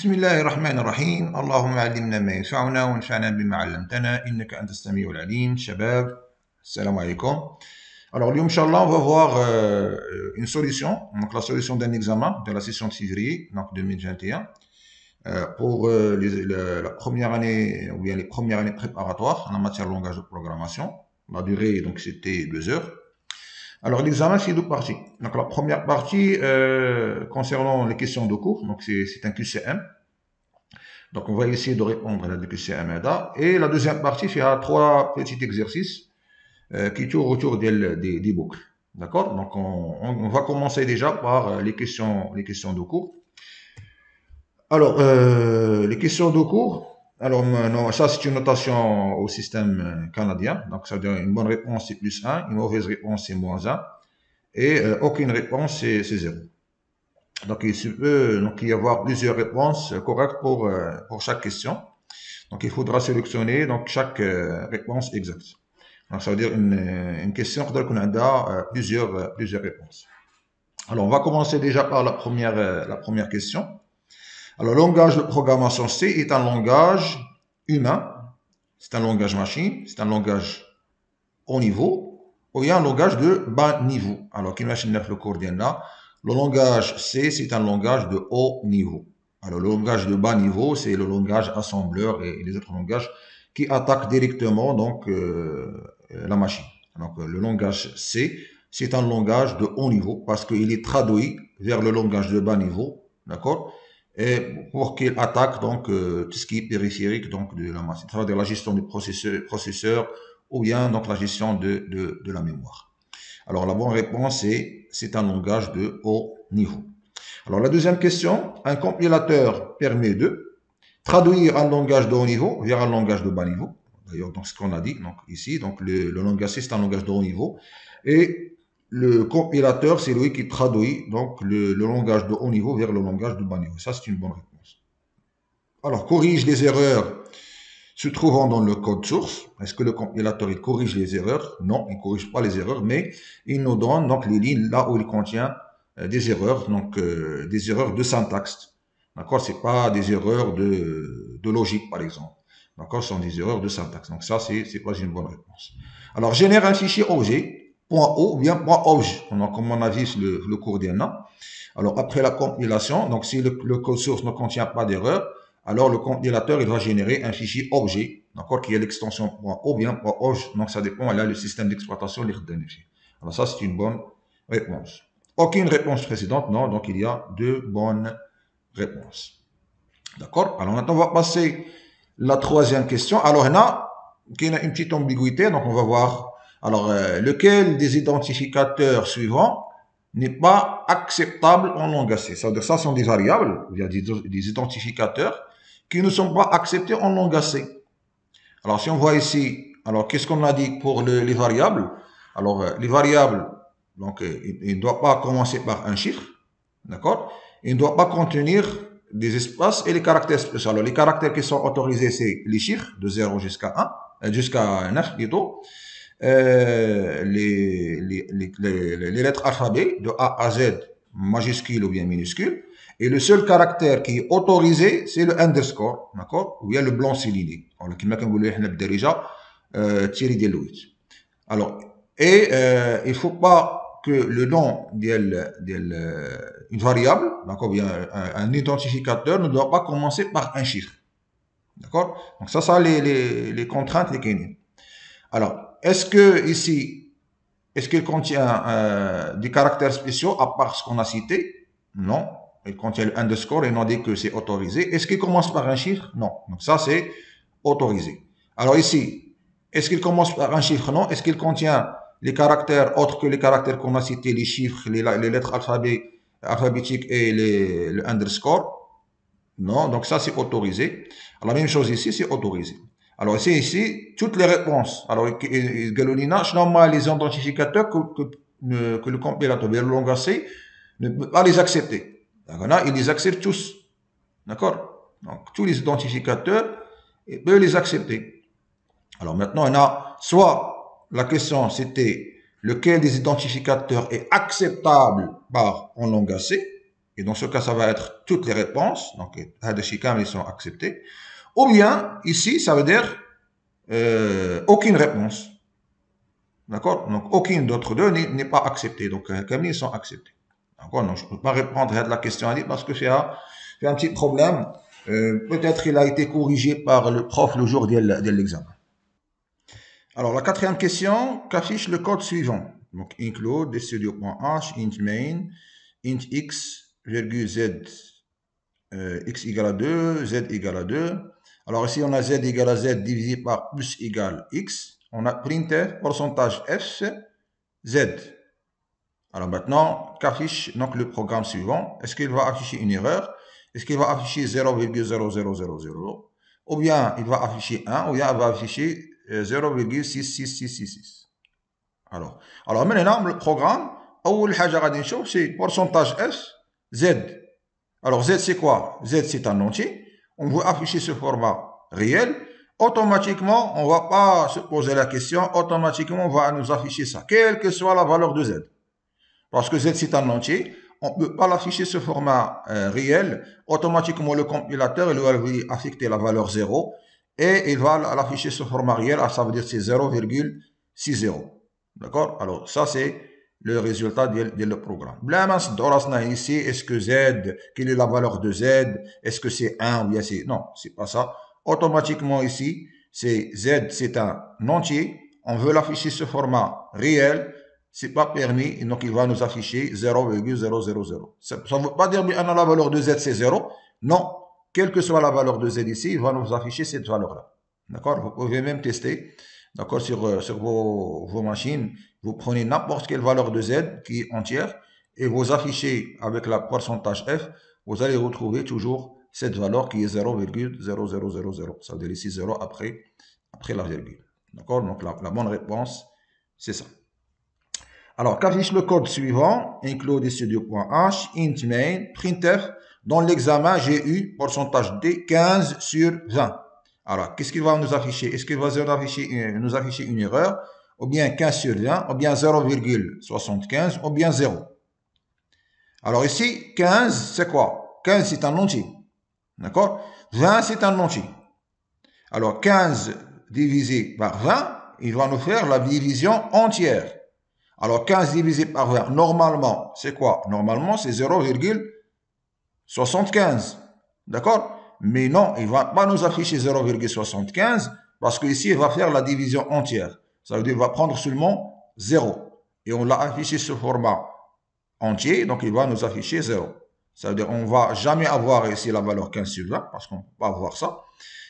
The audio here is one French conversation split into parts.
بسم الله الرحمن الرحيم. اللهم علمنا ما ينفعنا وانفعنا بما علمتنا إنك أنت السميع العليم. شباب السلام عليكم. Alors, Inch'Allah, on va voir une solution, donc la solution d'un examen de la session de février, donc 2021, pour la première année, ou bien les premières années préparatoires en matière de langage de programmation. La durée, donc, c'était 2 heures. Alors, l'examen, c'est 2 parties. Donc, la première partie, concernant les questions de cours, donc c'est un QCM. Donc, on va essayer de répondre à la QCM. Et la deuxième partie, il y a 3 petits exercices qui tournent autour des boucles. D'accord? Donc, on va commencer déjà par les questions de cours. Alors, les questions de cours, alors, non, ça, c'est une notation au système canadien. Donc, ça veut dire une bonne réponse, c'est +1, une mauvaise réponse, c'est -1, et aucune réponse, c'est 0. Donc, il se peut donc, y avoir plusieurs réponses correctes pour chaque question. Donc, il faudra sélectionner donc, chaque réponse exacte. Donc, ça veut dire une question qu'on a plusieurs réponses. Alors, on va commencer déjà par la première question. Alors, le langage de programmation C est un langage humain, c'est un langage machine, c'est un langage haut niveau, ou bien un langage de bas niveau. Alors, imaginez le cours là. Le langage C, c'est un langage de haut niveau. Alors, le langage de bas niveau, c'est le langage assembleur et les autres langages qui attaquent directement donc la machine. Donc, le langage C, c'est un langage de haut niveau parce qu'il est traduit vers le langage de bas niveau, d'accord? Et pour qu'il attaque donc tout ce qui est périphérique donc de la machine, c'est-à-dire la gestion du processeur ou bien donc la gestion de la mémoire. Alors, la bonne réponse est c'est un langage de haut niveau. Alors, la deuxième question, un compilateur permet de traduire un langage de haut niveau vers un langage de bas niveau. D'ailleurs, donc ce qu'on a dit donc ici, donc le langage C, c'est un langage de haut niveau. Et le compilateur, c'est lui qui traduit donc le langage de haut niveau vers le langage de bas niveau. Ça, c'est une bonne réponse. Alors, corrige les erreurs se trouvant dans le code source. Est-ce que le compilateur il corrige les erreurs? Non, il ne corrige pas les erreurs, mais il nous donne donc les lignes là où il contient des erreurs, donc des erreurs de syntaxe. D'accord? C'est pas des erreurs de logique, par exemple. D'accord? Ce sont des erreurs de syntaxe. Donc ça, c'est pas une bonne réponse. Alors, génère un fichier objet, .o ou bien .obj. Donc, comme on a vu le cours d'IANA. Alors, après la compilation, donc si le code source ne contient pas d'erreur, alors le compilateur il va générer un fichier objet, d'accord, qui est l'extension .o bien .obj. Donc, ça dépend, là, le système d'exploitation les redonifie. Alors, ça, c'est une bonne réponse. Aucune réponse précédente, non. Donc, il y a 2 bonnes réponses. D'accord? Alors, maintenant, on va passer la troisième question. Alors, il y a une petite ambiguïté. Donc, on va voir. Alors, lequel des identificateurs suivants n'est pas acceptable en langage C? Ça veut dire ça sont des variables, il y a des identificateurs qui ne sont pas acceptés en langage C. Alors, si on voit ici, alors qu'est-ce qu'on a dit pour les variables? Alors, les variables, donc, il ne doit pas commencer par un chiffre, d'accord? Il ne doit pas contenir des espaces et les caractères spéciaux. Alors, les caractères qui sont autorisés, c'est les chiffres de 0 jusqu'à 1, jusqu'à 9 plutôt. Les lettres alphabet de A à Z, majuscule ou bien minuscule. Et le seul caractère qui est autorisé, c'est le underscore, d'accord? Ou bien le blanc souligné. Alors, comme on dit déjà, Thierry Deloitte. Alors, et il ne faut pas que le nom d'une variable, d'accord, bien un identificateur ne doit pas commencer par un chiffre. D'accord? Donc, ça les contraintes, les kéniens. Alors, est-ce que ici, est-ce qu'il contient des caractères spéciaux à part ce qu'on a cité? Non. Il contient le underscore et on dit que c'est autorisé. Est-ce qu'il commence par un chiffre? Non. Donc ça, c'est autorisé. Alors ici, est-ce qu'il commence par un chiffre? Non. Est-ce qu'il contient les caractères autres que les caractères qu'on a cités, les chiffres, les lettres alphabétiques et le underscore? Non. Donc ça, c'est autorisé. Alors, la même chose ici, c'est autorisé. Alors, ici, toutes les réponses. Alors, Galolina, les identificateurs que le compilateur, le langage C, ne peut pas les accepter. D'accord? Il les accepte tous. D'accord? Donc, tous les identificateurs, il peut les accepter. Alors, maintenant, on a soit la question, c'était lequel des identificateurs est acceptable en langage C. Et dans ce cas, ça va être toutes les réponses. Donc, ils sont acceptés. Ou bien, ici, ça veut dire aucune réponse. D'accord? Donc, aucune d'autre deux n'est pas acceptée. Donc, ils sont acceptés. D'accord? Donc, je ne peux pas répondre à la question parce que c'est un petit problème. Peut-être il a été corrigé par le prof le jour de l'examen. Alors, la quatrième question, qu'affiche le code suivant? Donc, include studio.h, int main, int x, virgule z, x égale à 2, z égale à 2. Alors, ici, on a z égale à z divisé par plus égale x. On a printf, pourcentage f, z. Alors maintenant, qu'affiche donc le programme suivant? Est-ce qu'il va afficher une erreur? Est-ce qu'il va afficher 0,00000? Ou bien il va afficher 1, ou bien il va afficher 0,66666. Alors maintenant, le programme, c'est pourcentage F, Z. Alors Z c'est quoi? Z c'est un entier. On veut afficher ce format réel. Automatiquement, on ne va pas se poser la question. Automatiquement, on va nous afficher ça, quelle que soit la valeur de Z. Parce que Z c'est un entier, on ne peut pas l'afficher ce format réel. Automatiquement, le compilateur il va affecter la valeur 0 et il va l'afficher ce format réel, ça veut dire c'est 0,60. D'accord? Alors, ça c'est le résultat du programme. Ici, est-ce que Z, quelle est la valeur de Z? Est-ce que c'est 1 ou bien c'est... Non, c'est pas ça. Automatiquement ici, c'est Z, c'est un entier. On veut l'afficher ce format réel. C'est pas permis, donc il va nous afficher 0,000. Ça ne veut pas dire que la valeur de Z c'est 0. Non, quelle que soit la valeur de Z ici, il va nous afficher cette valeur-là. D'accord? Vous pouvez même tester. D'accord? Sur vos machines, vous prenez n'importe quelle valeur de Z qui est entière et vous affichez avec la pourcentage F, vous allez retrouver toujours cette valeur qui est 0,0000. Ça veut dire ici 0 après la virgule. D'accord? Donc la bonne réponse, c'est ça. Alors, qu'affiche le code suivant? Include studio.h, int main, printf. Dans l'examen, j'ai eu pourcentage D 15 sur 20. Alors, qu'est-ce qu'il va nous afficher? Est-ce qu'il va nous afficher une erreur? Ou bien 15 sur 20, ou bien 0,75, ou bien 0. Alors ici, 15, c'est quoi? 15, c'est un entier. D'accord? 20, c'est un entier. Alors, 15 divisé par 20, il va nous faire la division entière. Alors, 15 divisé par 20, normalement, c'est quoi? Normalement, c'est 0,75. D'accord? Mais non, il ne va pas nous afficher 0,75 parce qu'ici, il va faire la division entière. Ça veut dire qu'il va prendre seulement 0. Et on l'a affiché ce format entier, donc il va nous afficher 0. Ça veut dire qu'on ne va jamais avoir ici la valeur 15 sur 20 parce qu'on ne peut pas avoir ça.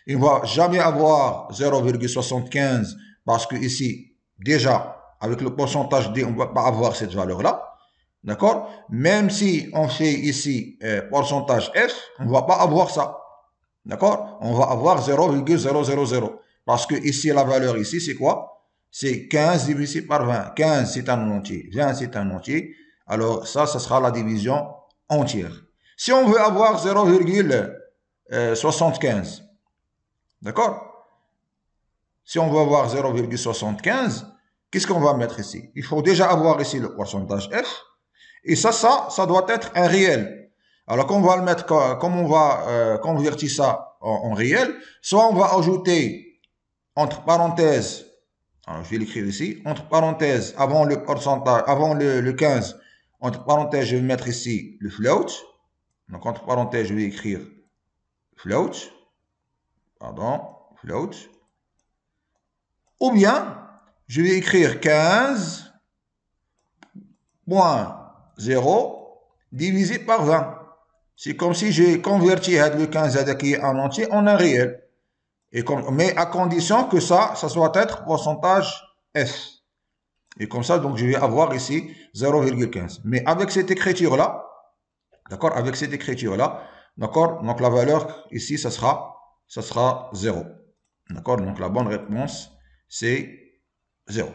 Il ne va jamais avoir 0,75 parce que ici, déjà, avec le pourcentage D, on ne va pas avoir cette valeur-là. D'accord? Même si on fait ici pourcentage F, on ne va pas avoir ça. D'accord? On va avoir 0,000. Parce que ici, la valeur ici, c'est quoi? C'est 15 divisé par 20. 15, c'est un entier. 20, c'est un entier. Alors, ça sera la division entière. Si on veut avoir 0,75, d'accord? Si on veut avoir 0,75, qu'est-ce qu'on va mettre ici? Il faut déjà avoir ici le pourcentage F. Et ça doit être un réel. Alors, on va le mettre, comme on va convertir ça en réel, soit on va ajouter entre parenthèses, alors je vais l'écrire ici, entre parenthèses, avant le pourcentage, avant le 15, entre parenthèses, je vais mettre ici le float. Donc, entre parenthèses, je vais écrire float. Pardon, float. Ou bien, je vais écrire 15.0 divisé par 20. C'est comme si j'ai converti le 15 qui est en entier en un réel. Mais à condition que ça soit être pourcentage F. Et comme ça, donc je vais avoir ici 0,15. Mais avec cette écriture-là, d'accord, avec cette écriture-là, d'accord, donc la valeur ici, ça sera 0. D'accord, donc la bonne réponse, c'est 0.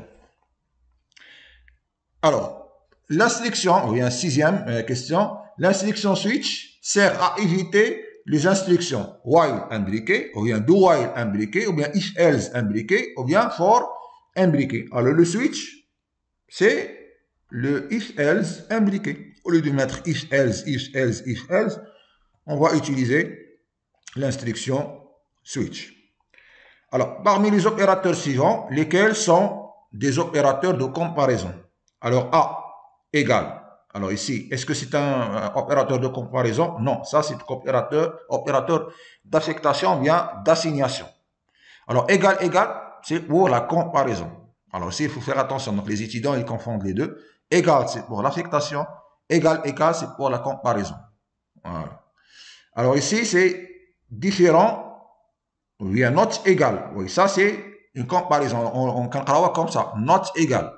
Alors, l'instruction, ou bien sixième question, l'instruction switch sert à éviter les instructions while imbriquées, ou bien do while imbriquées, ou bien if else imbriquées, ou bien for imbriquées. Alors, le switch, c'est le if else imbriqué. au lieu de mettre if, else, if, else, if, else, on va utiliser l'instruction switch. Alors, parmi les opérateurs suivants, lesquels sont des opérateurs de comparaison? Alors, A égale. Alors ici, est-ce que c'est un opérateur de comparaison? Non, ça c'est opérateur d'affectation ou bien d'assignation. Alors, égal, égal, c'est pour la comparaison. Alors ici, il faut faire attention. Donc, les étudiants, ils confondent les deux. Égal, c'est pour l'affectation. Égal, égal, c'est pour la comparaison. Voilà. Alors ici, c'est différent. Oui, not égal. Oui, ça c'est une comparaison. On peut comme ça. Not égal.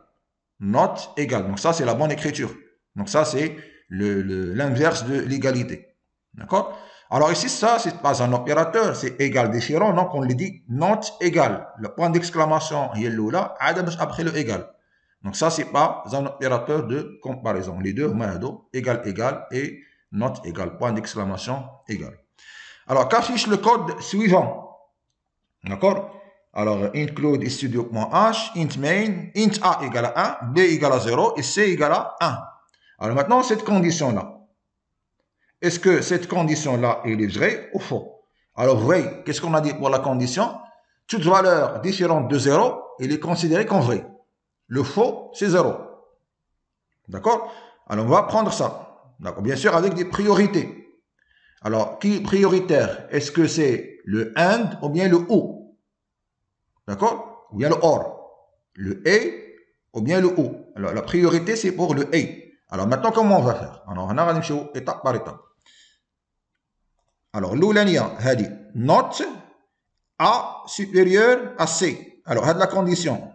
Not égal. Donc ça, c'est la bonne écriture. Donc ça, c'est l'inverse de l'égalité. D'accord? Alors ici, ça, c'est pas un opérateur, c'est égal différent. Donc on lui dit not égal. Le point d'exclamation, il est là, après le égal. Donc ça, c'est pas un opérateur de comparaison. Les deux, égal, égal et not égal. Point d'exclamation égal. Alors, qu'affiche le code suivant? D'accord? Alors, include studio.h, int main, int a égale à 1, b égale à 0 et c égale à 1. Alors maintenant, cette condition-là, est-ce que cette condition-là est vraie ou faux? Alors, vrai, qu'est-ce qu'on a dit pour la condition? Toute valeur différente de 0, elle est considérée comme vraie. Le faux, c'est 0. D'accord? Alors, on va prendre ça. Bien sûr, avec des priorités. Alors, qui est prioritaire? Est-ce que c'est le AND ou bien le OU? D'accord? Ou bien le OR? Le et ou bien le OU? Alors, la priorité, c'est pour le et. Alors, maintenant, comment on va faire? Alors, on va aller étape par étape. Alors, l'oulania, hadi, not A supérieur à C. Alors, la condition.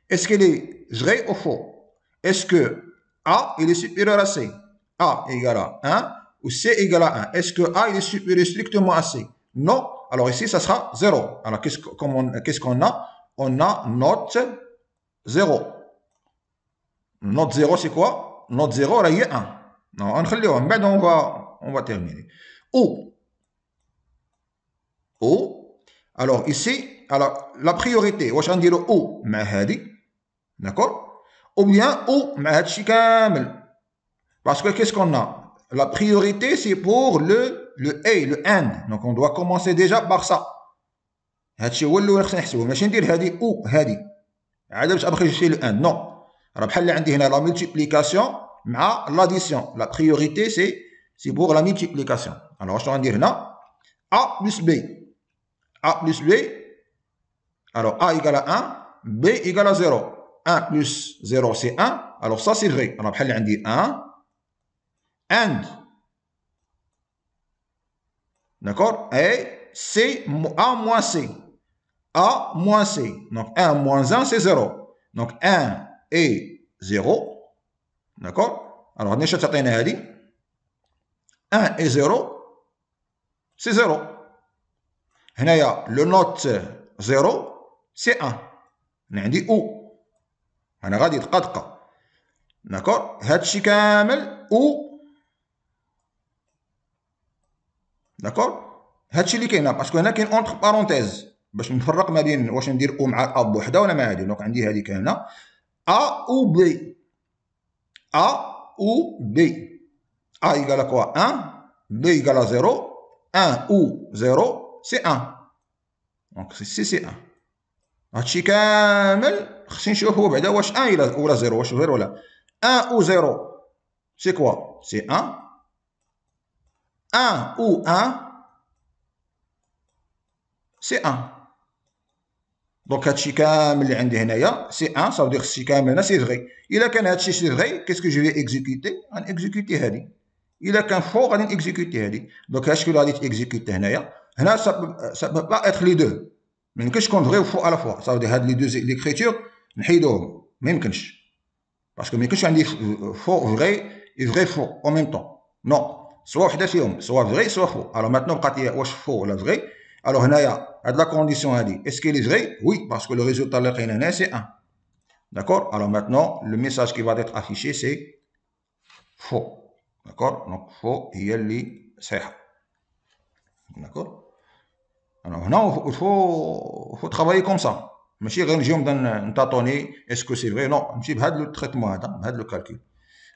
Est-ce qu'elle est vraie ou faux? Est-ce que A, il est supérieur à C? A égale à 1 ou C égale à 1. Est-ce que A il est supérieur strictement à C? Non. Alors ici, ça sera 0. Alors qu'est-ce qu'on a? On a note 0. Note 0, c'est quoi? Note 0, là, il y a 1. Non, on va terminer. Ou. Alors ici, alors la priorité, واش غنديرو او مع هذه. D'accord? Ou bien ou مع هادشي كامل. Parce que qu'est-ce qu'on a? La priorité, c'est pour le A, le AND. Donc, on doit commencer déjà par ça. هادشي هو اللي خصنا نحسبوه. ماشي ندير هادي أو هادي. عاد باش أبقى نمشي للأند. Non. راه بحال اللي عندي هنا la multiplication مع l'addition. La priorité, c'est pour la multiplication. Alors, واش غندير هنا? A plus B. A plus B. Alors, A égale à 1. B égale à 0. 1 plus 0, c'est 1. Alors, ça, c'est vrai. Alors, بحال اللي عندي 1. And. D'accord? Et C, A moins C. A moins C. Donc 1 moins 1, c'est 0. Donc 1 et 0. D'accord? Alors, on a 1 et 0, c'est 0. Le note 0, c'est 1. On a dit ou. On a dit قدقة. D'accord? هادشي كامل ou. داكور هادشي اللي كاين باسكو هنا كاين اونتر بارونتيز باش نفرق ما بين واش ندير او مع ا بوحده ولا مع هادي. دونك عندي هادي كاينه ا او بي. ا او بي. ا ايكال كوا 1 بي ايكال 0 1 او 0 سي 1. دونك سي 1. هادشي كامل خصني نشوفو بعدا واش 1 ولا 0 واش غير ولا 1 او 0 سي كوا سي 1. 1 ou 1, c'est 1. Donc, هادشي كامل اللي عندي هنايا c'est 1, ça veut dire هادشي كامل هنا c'est vrai. إلا كان هادشي c'est vrai, qu'est-ce que je vais exécuter? غنexécuter هادي. إلا كان faux, غادي نexécuter هادي. Donc, هادشي اللي غادي تexécuter هنايا. هنا ça peut pas être les deux. ما يمكنش تكون vrai ou faux à la fois. Ça veut dire هاد les deux l'écriture نحيدوهم. ما يمكنش. Parce que ما يمكنش عندي faux vrai et vrai faux en même temps. Non. soit وحده فيهم soit vrai soit faux. Alors maintenant بقات لي واش faux ولا vrai. Alors هنايا هاد لا كونديسيون هادي est-ce qu'elle est vraie? Oui, parce que le résultat اللي لقينا هنا c'est 1. D'accord? Alors maintenant le message qui va être affiché c'est faux. D'accord? Donc faux هي اللي صحيحه. D'accord? Alors هنا faut travailler comme ça. ماشي غير نجيو نبدا نطاطوني est-ce que c'est vrai? Non, نمشي بهاد لو تريتمون هذا بهاد لو كالكول.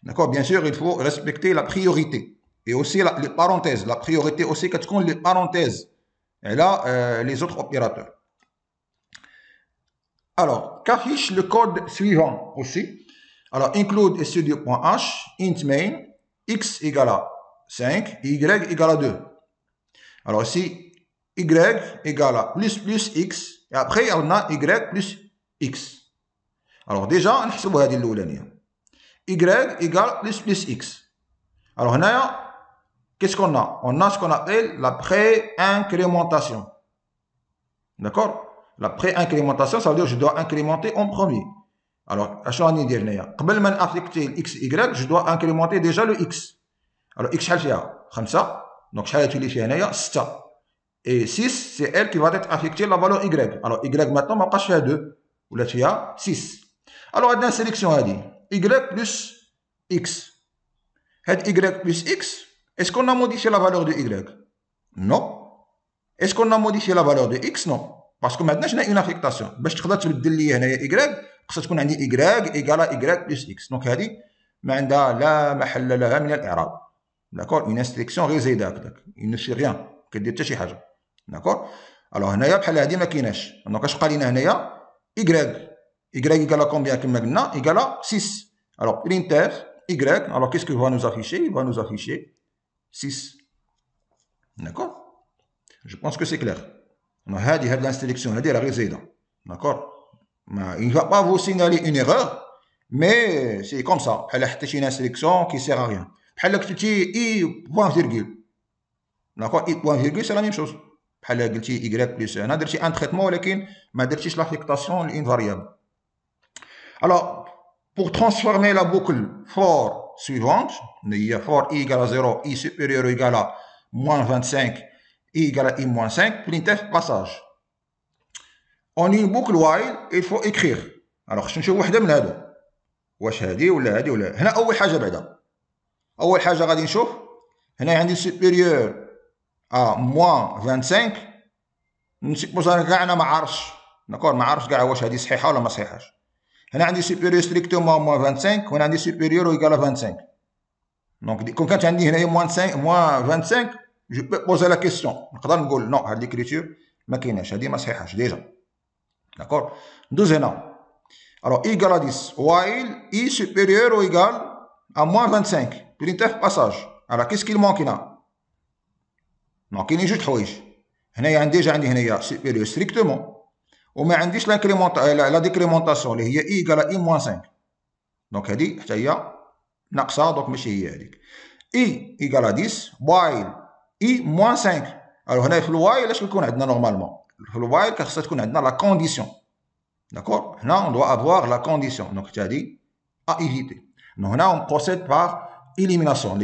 D'accord? Bien sûr, il faut respecter la priorité. Et aussi les parenthèses. La priorité aussi, quand tu les parenthèses. Et là, les autres opérateurs. Alors, qu'affiche le code suivant aussi? Alors, include studio.h, int main, x égale à 5, y égale à 2. Alors ici, y égale à plus x, et après on a y plus x. Alors déjà, on نحسبوا هذه الأولانية. y égale plus x. Alors هنايا, qu'est-ce qu'on a? On a ce qu'on appelle la pré-incrémentation. D'accord? La pré-incrémentation, ça veut dire que je dois incrémenter en premier. Alors, شنو غادي ندير هنايا؟ قبل ما نافيكتي الاكس y, je dois incrémenter déjà le x. Alors x شحال فيها؟ 5. Donc شحال تولي فيها هنايا؟ 6. Et 6, c'est elle qui va être affectée la valeur y. Alors y maintenant, ما بقاش فيها 2 ولات فيها 6. Alors عندنا sélection هذه y plus x. هاد y plus x, est-ce qu'on a modifié la valeur de y? Non. Est-ce qu'on a modifié la valeur de x? Non. Parce que maintenant, j'ai une affectation. باش تقدر تبدل لي هنايا y, خصها تكون عندي y égale y plus x. Donc هذه ما عندها لا محل لها من الإعراب. D'accord? Une instruction غير زايده هكذاك. Il ne fait rien. كدير حتى شي حاجه. D'accord? Alors هنايا بحال هادي ما كايناش. دونك اش بقى لينا هنايا y égale à combien كما قلنا égale à 6. Alors printf y, alors qu'est-ce qu'il va nous afficher? Il va nous afficher 6. D'accord? Je pense que c'est clair. هذه l'instruction هذه راه غير زايده. D'accord? Il ne va pas vous signaler une erreur, mais c'est comme ça. بحال حتى شي instruction qui sert à rien. بحال كتبتي i point virgule. D'accord? i point virgule c'est la même chose. بحال قلتي y plus هنا درتي ان تريتمون ولكن ما درتيش لافيكتاسيون لين فاريابل. Alors, pour transformer la boucle for suivante, il y a for i égale à 0, i supérieur ou égal à moins 25, i égale à i moins 5, printf passage. En une boucle while, il faut écrire. Alors, je نشوف وحده من هادو. واش هادي ولا هادي ولا هنا اول حاجه بعدا. اول حاجه غادي نشوف هنا عندي supérieur à moins 25. نسيبوز انا كاع انا ما عارفش. داكور ما عارفش كاع واش هادي صحيحه ولا ما صحيحاش. هنا عندي supérieur strictement moins 25 وهنا عندي supérieur ou égal à 25. Donc كون كانت عندي هنايا moins 25, je peux poser la question. نقدر نقول نو هاد l'écriture ما كايناش هادي ما صحيحاش ديجا. داكور ندوز هنا. Alors i égale à 10 while i supérieur ou égal à moins 25 printf passage. Alors qu'est-ce qu'il manque هنا؟ دونك كاينين جوج حوايج. هنايا عندي ديجا عندي هنايا supérieur strictement وما عنديش لا ديكريمونطاسيون اللي هي i égale à i moins 5. دونك هذه حتى هي ناقصه دونك ماشي هي هذيك. i égale à 10 while i moins 5. alors هنا في الوايل اش كيكون عندنا نورمالمون؟ في الوايل خاصها تكون عندنا لا كونديسيون. داكور هنا on doit avoir la condition. donc حتى هذه à éviter. donc هنا on procède par élimination.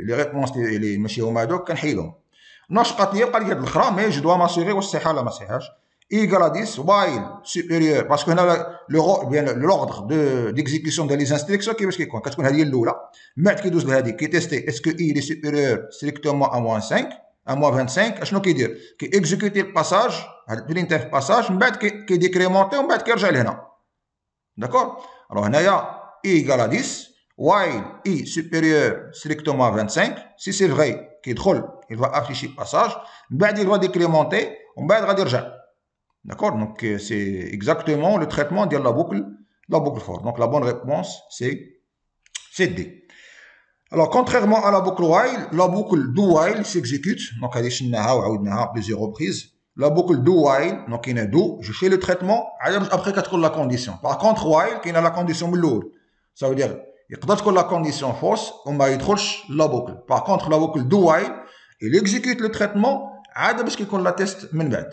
les réponses اللي ماشي هما هذوك كنحيدهم. ناش بقات لي هاد الاخرى مي جو دوا ماسيغي واش صحيحه ولا ما صحيحاش. i égale à 10 while supérieur parce que هنا l'ordre d'exécution de les instructions كيفاش كيكون كتكون هذه الاولى من بعد كيدوز لهذيك كيتيستي اسكو i est supérieur strictement à moins 5 à moins 25. اشنو كيدير؟ كيكزيكوتي الباساج هاد البرينتيف باساج من بعد كيديكريمونتي ومن بعد كيرجع لهنا. داكور الوغ هنايا i égale à 10 while i supérieur strictement à 25. si c'est vrai كيدخل il va afficher passage من بعد il va décrémenter ومن بعد غادي يرجع. D'accord? Donc c'est exactement le traitement de la boucle for. Donc la bonne réponse c'est D. Alors contrairement à la boucle while, la boucle do while s'exécute. Donc هذه شفناها وعاودناها plusieurs reprises. La boucle do while, donc كاينه do, je fais le traitement après كتكون la condition. Par contre while كاينه la condition من الاول. Ça veut dire يقدر تكون la condition fausse وما يدخلش la boucle. Par contre la boucle do while, il exécute le traitement عاد باش كيكون la test من بعد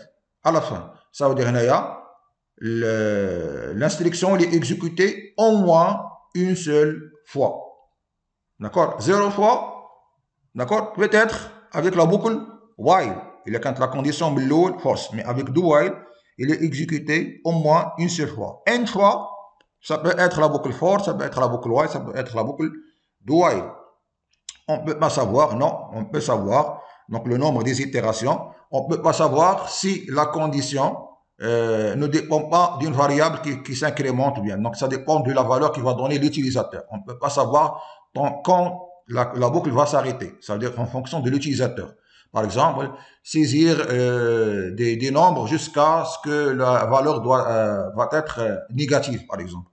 à la fin. Ça veut dire هنايا l'instruction est exécutée au moins une seule fois. D'accord? 0 fois. D'accord? Peut-être avec la boucle while. Il est quand la condition below force. Mais avec do while, il est exécuté au moins une seule fois. N fois, ça peut être la boucle for, ça peut être la boucle while, ça peut être la boucle do while. On ne peut pas savoir, non, on peut savoir. Donc le nombre des itérations. On ne peut pas savoir si la condition ne dépend pas d'une variable qui s'incrémente bien. Donc, ça dépend de la valeur qui va donner l'utilisateur. On ne peut pas savoir quand la boucle va s'arrêter. Ça veut dire en fonction de l'utilisateur. Par exemple, saisir des nombres jusqu'à ce que la valeur va être négative, par exemple.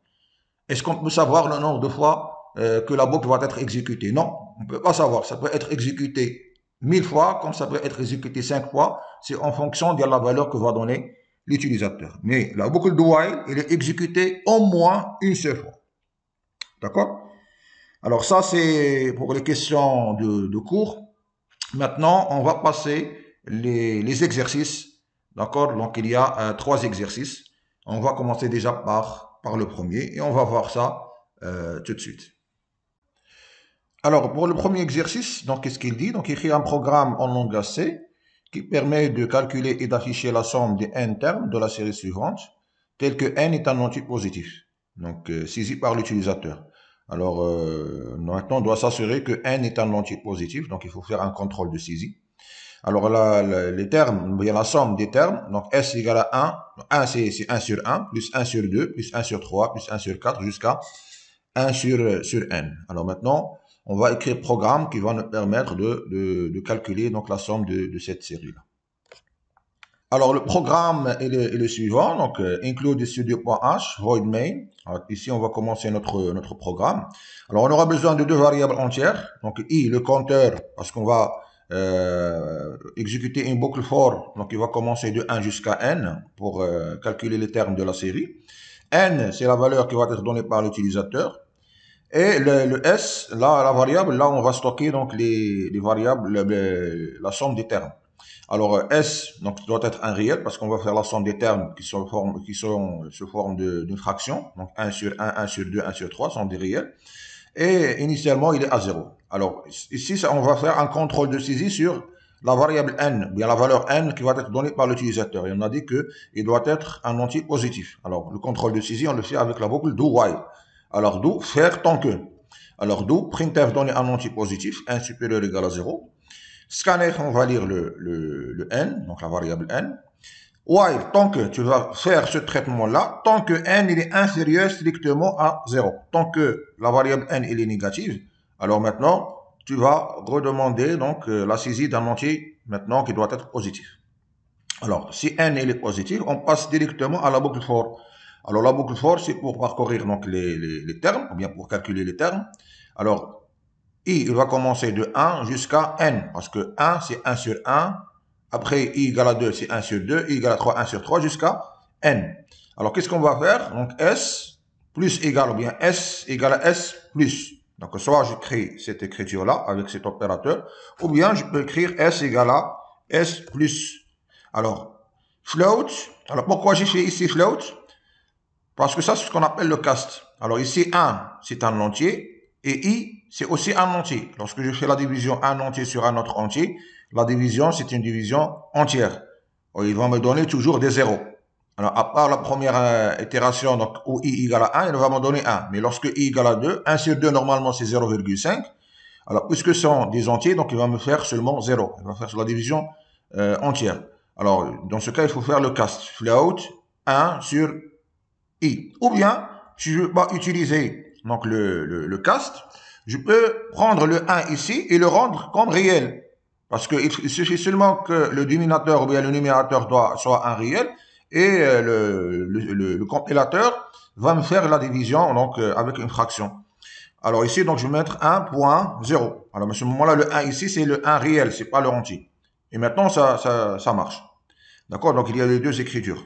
Est-ce qu'on peut savoir le nombre de fois que la boucle va être exécutée? Non, on ne peut pas savoir. Ça peut être exécuté 1000 fois, comme ça peut être exécuté 5 fois. C'est en fonction de la valeur que va donner l'utilisateur. Mais la boucle de while, elle est exécutée au moins une seule fois. D'accord? Alors ça, c'est pour les questions de cours. Maintenant, on va passer les exercices. D'accord? Donc, il y a 3 exercices. On va commencer déjà par le premier et on va voir ça tout de suite. Alors, pour le premier exercice, donc, qu'est-ce qu'il dit? Donc, il écrit un programme en langage C qui permet de calculer et d'afficher la somme des n termes de la série suivante, tel que n est un entier positif, donc saisi par l'utilisateur. Alors, maintenant, on doit s'assurer que n est un entier positif, donc il faut faire un contrôle de saisie. Alors là, les termes, il y a la somme des termes, donc S égale à 1, 1 c'est 1 sur 1, plus 1 sur 2, plus 1 sur 3, plus 1 sur 4, jusqu'à 1 sur n. Alors maintenant, on va écrire le programme qui va nous permettre de calculer donc la somme de cette série-là. Alors le programme est le suivant, donc include studio.h, void main. Alors, ici, on va commencer notre programme. Alors on aura besoin de 2 variables entières, donc i, le compteur, parce qu'on va exécuter une boucle for, donc il va commencer de 1 jusqu'à n pour calculer les termes de la série. N, c'est la valeur qui va être donnée par l'utilisateur. Et le S, là, la variable, là, on va stocker donc les variables, la somme des termes. Alors, S donc, doit être un réel parce qu'on va faire la somme des termes qui sous forme d'une fraction. Donc, 1 sur 1, 1 sur 2, 1 sur 3 sont des réels. Et initialement, il est à 0. Alors, ici, on va faire un contrôle de saisie sur la variable n, bien la valeur n qui va être donnée par l'utilisateur. Et on a dit qu'il doit être un entier positif. Alors, le contrôle de saisie, on le fait avec la boucle do while. Alors, do, faire tant que. Alors, do, printf donner un entier positif, 1 supérieur égal à 0. Scanner, on va lire le n, donc la variable n. While, tant que tu vas faire ce traitement-là, tant que n il est inférieur strictement à 0. Tant que la variable n il est négative, alors maintenant, tu vas redemander donc la saisie d'un entier maintenant qui doit être positif. Alors, si n il est positif, on passe directement à la boucle for. Alors, la boucle for, c'est pour parcourir donc les termes, ou bien pour calculer les termes. Alors, i, il va commencer de 1 jusqu'à n, parce que 1, c'est 1 sur 1. Après, i égale à 2, c'est 1 sur 2. I égale à 3, 1 sur 3, jusqu'à n. Alors, qu'est-ce qu'on va faire? Donc, s plus égale, ou bien s égale à s plus. Donc, soit je crée cette écriture-là, avec cet opérateur, ou bien je peux écrire s égale à s plus. Alors, float. Alors, pourquoi j'ai fait ici float? Parce que ça, c'est ce qu'on appelle le cast. Alors, ici, 1, c'est un entier, et i, c'est aussi un entier. Lorsque je fais la division un entier sur un autre entier, la division, c'est une division entière. Il va me donner toujours des zéros. Alors, à part la première itération, donc, où i égale à 1, il va me donner 1. Mais lorsque i égale à 2, 1 sur 2, normalement, c'est 0,5. Alors, puisque ce sont des entiers, donc, il va me faire seulement 0. Il va faire la division entière. Alors, dans ce cas, il faut faire le cast. Float 1 sur i. Ou bien, si je veux pas utiliser donc le cast, je peux prendre le 1 ici et le rendre comme réel. Parce qu'il suffit seulement que le dénominateur ou bien le numérateur soit un réel et le compilateur va me faire la division donc avec une fraction. Alors ici, donc je vais mettre 1.0. Alors à ce moment-là, le 1 ici, c'est le 1 réel, c'est pas le entier. Et maintenant, ça marche. D'accord? Donc il y a les deux écritures.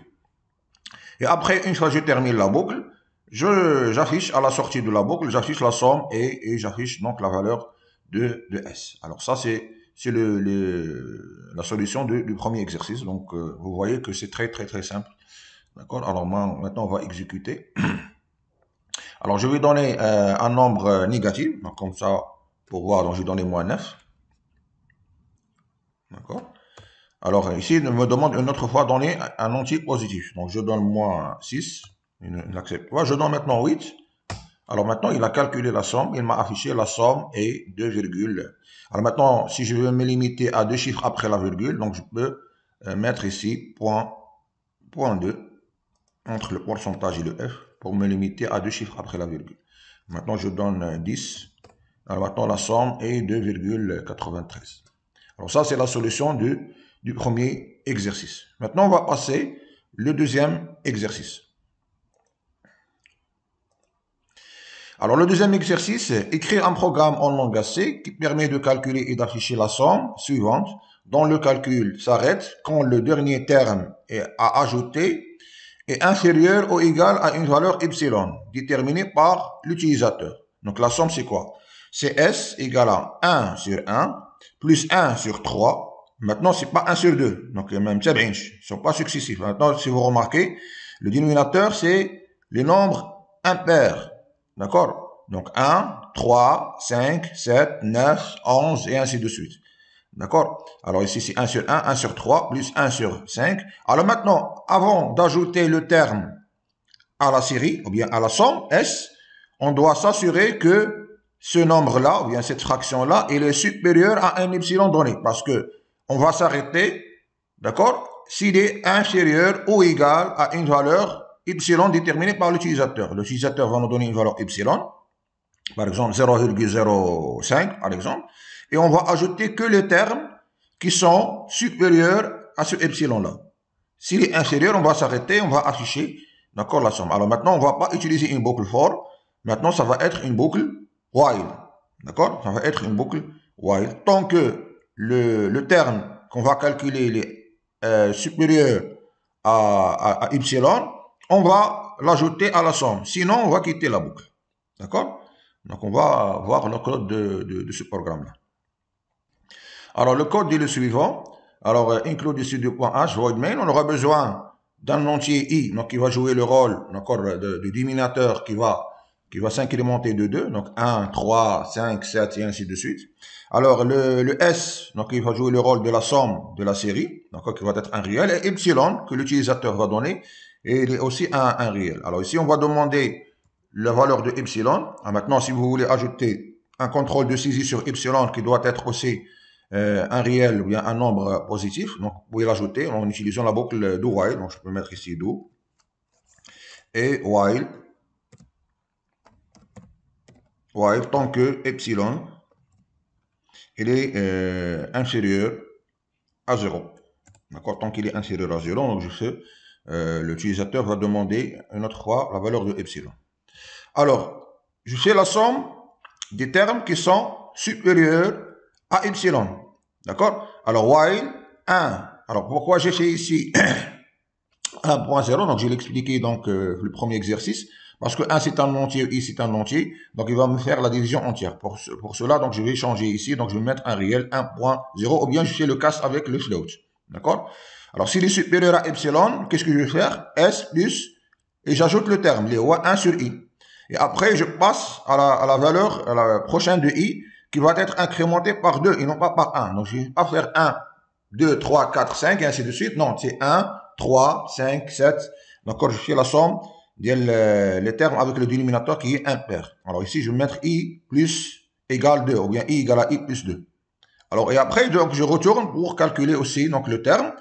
Et après, une fois que je termine la boucle, j'affiche à la sortie de la boucle, j'affiche la somme et j'affiche donc la valeur de S. Alors ça, c'est la solution du premier exercice. Donc, vous voyez que c'est très simple. D'accord? Alors maintenant, on va exécuter. Alors, je vais donner un nombre négatif. Donc, comme ça, pour voir, donc je vais donner moins 9. D'accord? Alors, ici, il me demande une autre fois donner un entier positif. Donc, je donne moins 6. Il n'accepte pas. Je donne maintenant 8. Alors maintenant, il a calculé la somme. Il m'a affiché la somme et 2 virgules. Alors maintenant, si je veux me limiter à 2 chiffres après la virgule, donc je peux mettre ici point point 2 entre le pourcentage et le F pour me limiter à deux chiffres après la virgule. Maintenant, je donne 10. Alors maintenant, la somme est 2,93. Alors ça, c'est la solution du premier exercice. Maintenant, on va passer le deuxième exercice. Alors, le deuxième exercice, écrire un programme en langage C qui permet de calculer et d'afficher la somme suivante, dont le calcul s'arrête quand le dernier terme à ajouter est inférieur ou égal à une valeur epsilon, déterminée par l'utilisateur. Donc, la somme, c'est quoi? C'est S égale à 1 sur 1, plus 1 sur 3. Maintenant, c'est pas 1 sur 2. Donc, même 7 inches. Ils sont pas successifs. Maintenant, si vous remarquez, le dénominateur, c'est les nombres impairs. D'accord? Donc, 1, 3, 5, 7, 9, 11, et ainsi de suite. D'accord? Alors ici, c'est 1 sur 1, 1 sur 3, plus 1 sur 5. Alors maintenant, avant d'ajouter le terme à la série, ou bien à la somme, S, on doit s'assurer que ce nombre-là, ou bien cette fraction-là, il est supérieur à un epsilon donné. Parce que on va s'arrêter, d'accord, s'il est inférieur ou égal à une valeur epsilon déterminée par l'utilisateur. L'utilisateur va nous donner une valeur epsilon, par exemple 0,05, par exemple. Et on va ajouter que les termes qui sont supérieurs à ce epsilon-là. S'il est inférieur, on va s'arrêter, on va afficher, d'accord, la somme. Alors maintenant, on ne va pas utiliser une boucle for. Maintenant, ça va être une boucle while. D'accord? Ça va être une boucle while. Tant que le terme qu'on va calculer est supérieur à epsilon, on va l'ajouter à la somme. Sinon, on va quitter la boucle. D'accord? Donc, on va voir le code de ce programme-là. Alors, le code dit le suivant. Alors, include ici 2.h, void main. On aura besoin d'un entier i, donc qui va jouer le rôle, d'accord, du dénominateur qui va s'incrémenter de 2. Donc, 1, 3, 5, 7 et ainsi de suite. Alors, le s, donc il va jouer le rôle de la somme de la série, d'accord, qui va être un réel. Et epsilon, que l'utilisateur va donner, et il est aussi un réel. Alors, ici, on va demander la valeur de epsilon. Alors, maintenant, si vous voulez ajouter un contrôle de saisie sur epsilon qui doit être aussi un réel ou bien un nombre positif, donc vous pouvez l'ajouter en utilisant la boucle do while. Donc je peux mettre ici do et while tant que epsilon il est inférieur à 0. D'accord, tant qu'il est inférieur à 0, donc je fais l'utilisateur va demander une autre fois la valeur de epsilon. Alors, je fais la somme des termes qui sont supérieurs à epsilon. D'accord? Alors, while 1. Alors, pourquoi j'ai fait ici 1.0? Donc, je l'ai expliqué donc le premier exercice. Parce que 1 c'est un entier, i c'est un entier. Donc, il va me faire la division entière. Pour cela, donc, je vais changer ici. Donc, je vais mettre un réel 1.0. Ou bien, je fais le casse avec le float. D'accord? Alors, s'il est supérieur à epsilon, qu'est-ce que je vais faire? S plus, et j'ajoute le terme, les 1 sur i. Et après, je passe à la valeur, à la prochaine de i, qui va être incrémentée par 2 et non pas par 1. Donc, je ne vais pas faire 1, 2, 3, 4, 5 et ainsi de suite. Non, c'est 1, 3, 5, 7. D'accord, je fais la somme les termes avec le dénominateur qui est impair. Alors ici, je vais mettre i plus égale 2 ou bien i égale à i plus 2. Alors, et après, donc, je retourne pour calculer aussi donc, le terme.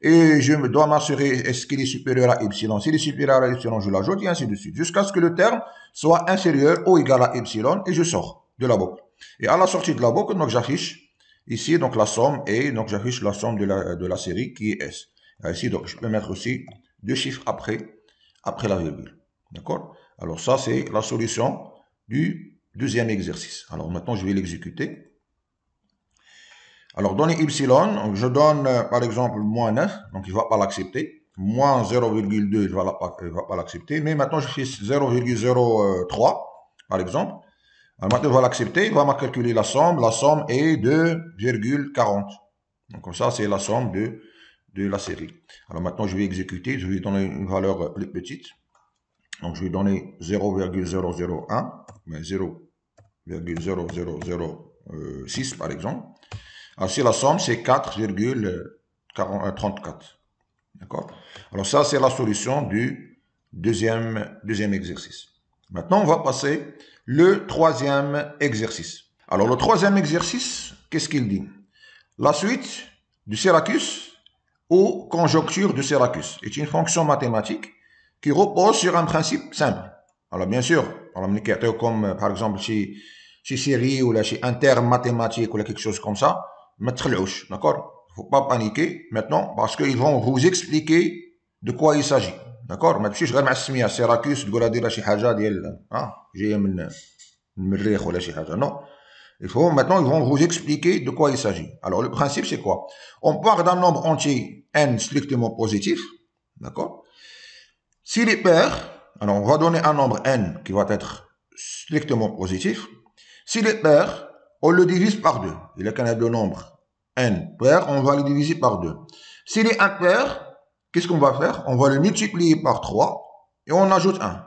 Et je dois m'assurer est-ce qu'il est supérieur à epsilon. S'il est supérieur à epsilon, je l'ajoute et ainsi de suite. Jusqu'à ce que le terme soit inférieur ou égal à epsilon et je sors de la boucle. Et à la sortie de la boucle, donc j'affiche ici donc la somme et donc j'affiche la somme de la série qui est S. Ici, donc je peux mettre aussi deux chiffres après la virgule. D'accord? Alors ça, c'est la solution du deuxième exercice. Alors maintenant, je vais l'exécuter. Alors, donner epsilon, je donne par exemple moins 9, donc il ne va pas l'accepter. Moins 0,2, il ne va pas l'accepter. Mais maintenant, je fais 0,03, par exemple. Alors maintenant, il va l'accepter, il va me calculer la somme. La somme est 2,40. Donc comme ça, c'est la somme de la série. Alors maintenant, je vais exécuter, je vais donner une valeur plus petite. Donc je vais donner 0,001, mais 0,0006 par exemple. Alors, si la somme, c'est 4,34. D'accord? Alors, ça, c'est la solution du deuxième exercice. Maintenant, on va passer le troisième exercice. Alors, le troisième exercice, qu'est-ce qu'il dit? La suite du Syracuse ou conjoncture de Syracuse est une fonction mathématique qui repose sur un principe simple. Alors bien sûr, comme par exemple chez série ou là, chez un terme mathématique ou là, quelque chose comme ça, d'accord? Il ne faut pas paniquer maintenant parce qu'ils vont vous expliquer de quoi il s'agit. D'accord? ما تمشيش غير مع السميه سيراكوس تقول هذه راه شي حاجه ديال جايه من المريخ ولا شي حاجه. Non. Maintenant, ils vont vous expliquer de quoi il s'agit. Alors, le principe, c'est quoi? On part d'un nombre entier n strictement positif, d'accord? S'il est pair, alors on va donner un nombre n qui va être strictement positif. S'il est pair, on le divise par 2. Il y a le nombre n pair, on va le diviser par 2. S'il est impair, qu'est-ce qu'on va faire? On va le multiplier par 3 et on ajoute 1.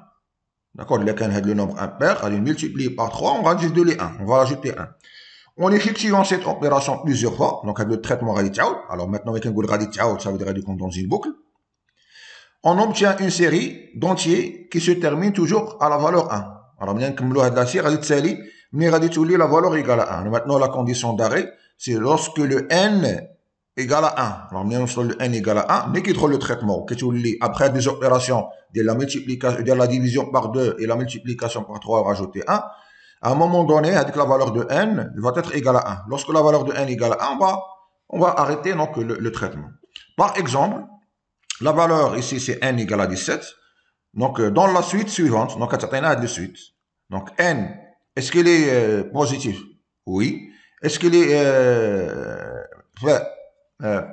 D'accord? Il y a le nombre impair, on va le multiplier par 3, on rajoute les 1, on va rajouter 1. En effectuant cette opération plusieurs fois, donc le traitement raditiout, alors maintenant avec un goût raditiout, ça veut dire qu'on dans une boucle, on obtient une série d'entiers qui se termine toujours à la valeur 1. Alors maintenant, la série, la valeur égale à 1. Maintenant, la condition d'arrêt, c'est lorsque le n égale à 1. Alors maintenant, le n égale à 1, mais qui trouve le traitement, après des opérations de la multiplication, de la division par 2 et la multiplication par 3, rajouter 1, à un moment donné, avec la valeur de n va être égale à 1. Lorsque la valeur de n est égale à 1, on va arrêter donc, le traitement. Par exemple, la valeur ici, c'est n égale à 17. Donc, dans la suite suivante, donc, de suite. Donc, n, est-ce qu'il est positif? Oui. Est-ce qu'il est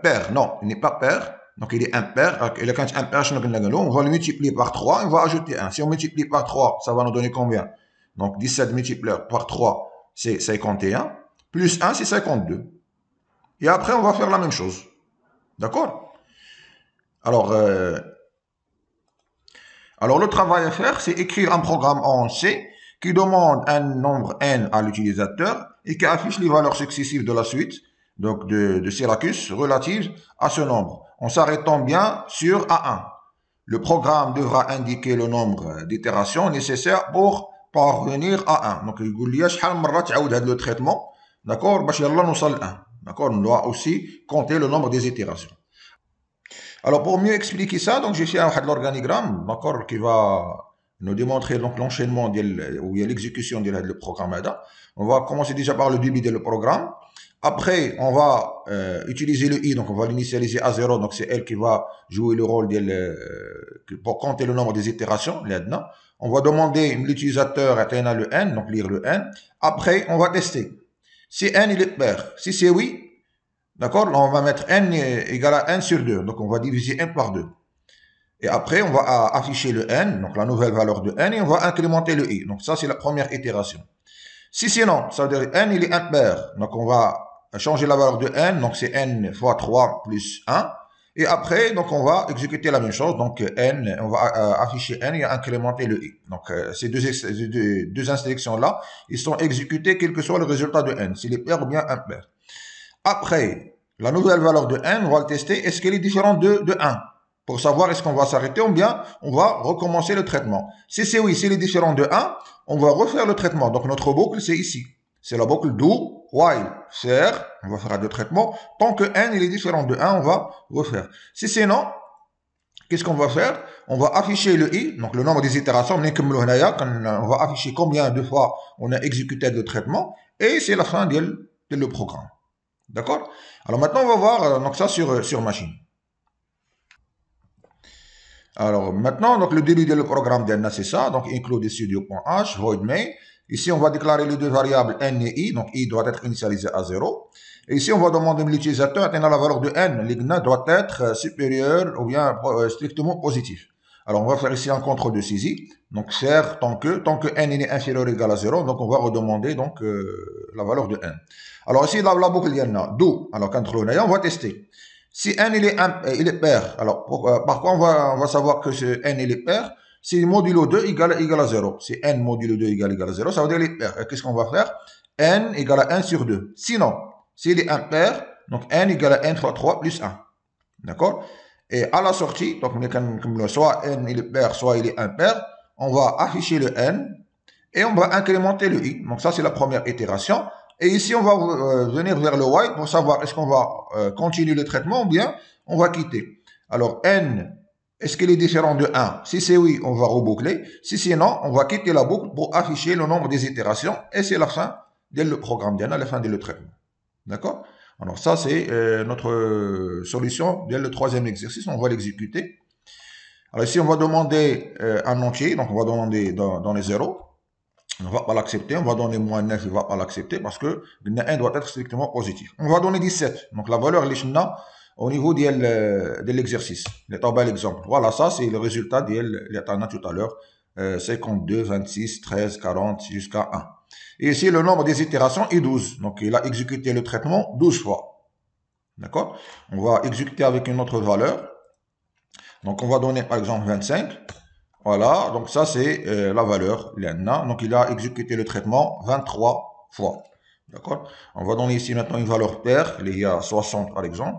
pair? Non, il n'est pas pair. Donc, il est impair. Il est quand impair, on va le multiplier par 3, on va ajouter 1. Si on multiplie par 3, ça va nous donner combien? Donc, 17 multiplié par 3, c'est 51. Plus 1, c'est 52. Et après, on va faire la même chose. D'accord? Alors, le travail à faire, c'est écrire un programme en C qui demande un nombre n à l'utilisateur et qui affiche les valeurs successives de la suite, donc de Syracuse, relatives à ce nombre, en s'arrêtant bien sur A1. Le programme devra indiquer le nombre d'itérations nécessaires pour parvenir à 1. Donc, il dit شحال من مرة تعاود هذا le traitement, d'accord, باش يلا نوصل ل 1. D'accord, on doit aussi compter le nombre des itérations. Alors, pour mieux expliquer ça, donc j'ai fait un organigramme, d'accord, qui va nous démontrer donc l'enchaînement ou l'exécution de le programme. On va commencer déjà par le début du programme. Après, on va utiliser le i, donc on va l'initialiser à 0, donc c'est elle qui va jouer le rôle pour compter le nombre des itérations. On va demander à l'utilisateur à le n, donc lire le n. Après, on va tester. Si n il est pair, si c'est oui, d'accord, on va mettre n égale à 1 sur 2, donc on va diviser 1 par 2. Et après, on va afficher le n, donc la nouvelle valeur de n, et on va incrémenter le i. Donc ça, c'est la première itération. Si sinon, ça veut dire n il est impair, donc on va changer la valeur de n, donc c'est n fois 3 plus 1. Et après, donc on va exécuter la même chose, donc n, on va afficher n et incrémenter le i. Donc ces deux instructions-là, ils sont exécutées quel que soit le résultat de n, s'il est pair ou bien impair. Après, la nouvelle valeur de n, on va le tester, est-ce qu'elle est différente de 1? Pour savoir est-ce qu'on va s'arrêter ou bien on va recommencer le traitement. Si c'est oui, s'il est différent de 1, on va refaire le traitement. Donc notre boucle, c'est ici. C'est la boucle do, while, faire, on va faire le traitement. Tant que n il est différent de 1, on va refaire. Si c'est non, qu'est-ce qu'on va faire? On va afficher le i, donc le nombre des itérations. On va afficher combien de fois on a exécuté le traitement. Et c'est la fin de le programme. D'accord? Alors maintenant, on va voir donc ça sur machine. Alors maintenant, donc le début du programme d'Enna, c'est ça. Donc include studio.h, void main. Ici, on va déclarer les deux variables n et i. Donc i doit être initialisé à 0. Et ici, on va demander à l'utilisateur, la valeur de n, l'igna doit être supérieure ou bien strictement positif. Alors, on va faire ici un contrôle de saisie. Donc, faire tant que n est inférieur ou égal à 0. Donc, on va redemander donc la valeur de n. Alors, ici, la boucle d'Enna, do. Alors, contrôle, on va tester. Si n il est pair, alors par quoi on va savoir que ce n il est pair? Si modulo 2 égale à 0. Si n modulo 2 égale à 0, ça veut dire qu'il est pair. Qu'est-ce qu'on va faire? N égale à 1 sur 2. Sinon, s'il est impair, donc n égale à n fois 3 plus 1. D'accord? Et à la sortie, donc soit n il est pair, soit il est impair, on va afficher le n et on va incrémenter le i. Donc ça, c'est la première itération. Et ici, on va venir vers le while pour savoir est-ce qu'on va continuer le traitement ou bien on va quitter. Alors, n, est-ce qu'il est différent de 1? Si c'est oui, on va reboucler. Si c'est non, on va quitter la boucle pour afficher le nombre des itérations. Et c'est la fin de le programme, la fin de le traitement. D'accord? Alors ça, c'est notre solution dès le troisième exercice. On va l'exécuter. Alors ici, on va demander un entier. Donc, on va demander dans les zéros. On ne va pas l'accepter. On va donner moins 9, il ne va pas l'accepter parce que le n doit être strictement positif. On va donner 17. Donc, la valeur, elle est au niveau de l'exercice. L'exemple. Voilà, ça, c'est le résultat de l'état tout à l'heure. 52, 26, 13, 40, jusqu'à 1. Et ici, le nombre des itérations est 12. Donc, il a exécuté le traitement 12 fois. D'accord? On va exécuter avec une autre valeur. Donc, on va donner, par exemple, 25. Voilà, donc ça c'est la valeur, l'ENA. Donc il a exécuté le traitement 23 fois. D'accord? On va donner ici maintenant une valeur paire, il y a 60 par exemple.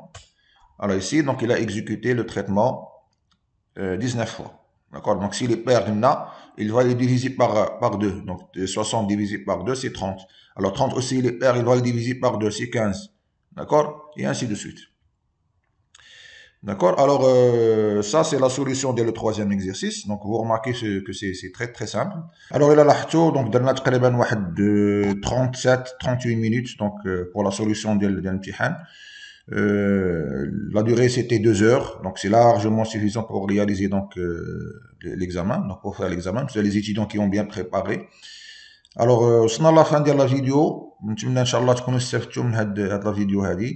Alors ici, donc il a exécuté le traitement 19 fois. D'accord? Donc s'il est paire l'ENA, il va le diviser par 2. Donc 60 divisé par 2, c'est 30. Alors 30 aussi, il est paire, il va le diviser par 2, c'est 15. D'accord? Et ainsi de suite. D'accord? Alors, ça, c'est la solution dès le troisième exercice. Donc, vous remarquez que c'est très, très simple. Alors, il a l'arto, donc, درنا تقريبا واحد 37, 38 minutes, donc, pour la solution de l'imtihan. La durée, c'était 2 heures. Donc, c'est largement suffisant pour réaliser, donc, l'examen. Donc, pour faire l'examen. C'est les étudiants qui ont bien préparé. Alors, وصلنا la fin de la vidéo. نتمنى إن شاء الله تكونوا استفدتوا من هاد la vidéo هذه.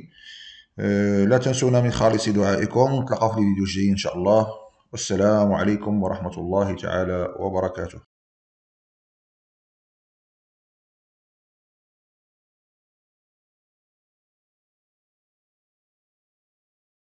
لا تنسونا من خالص دعائكم، ونتلاقاو في الفيديو الجاي إن شاء الله. والسلام عليكم ورحمة الله تعالى وبركاته.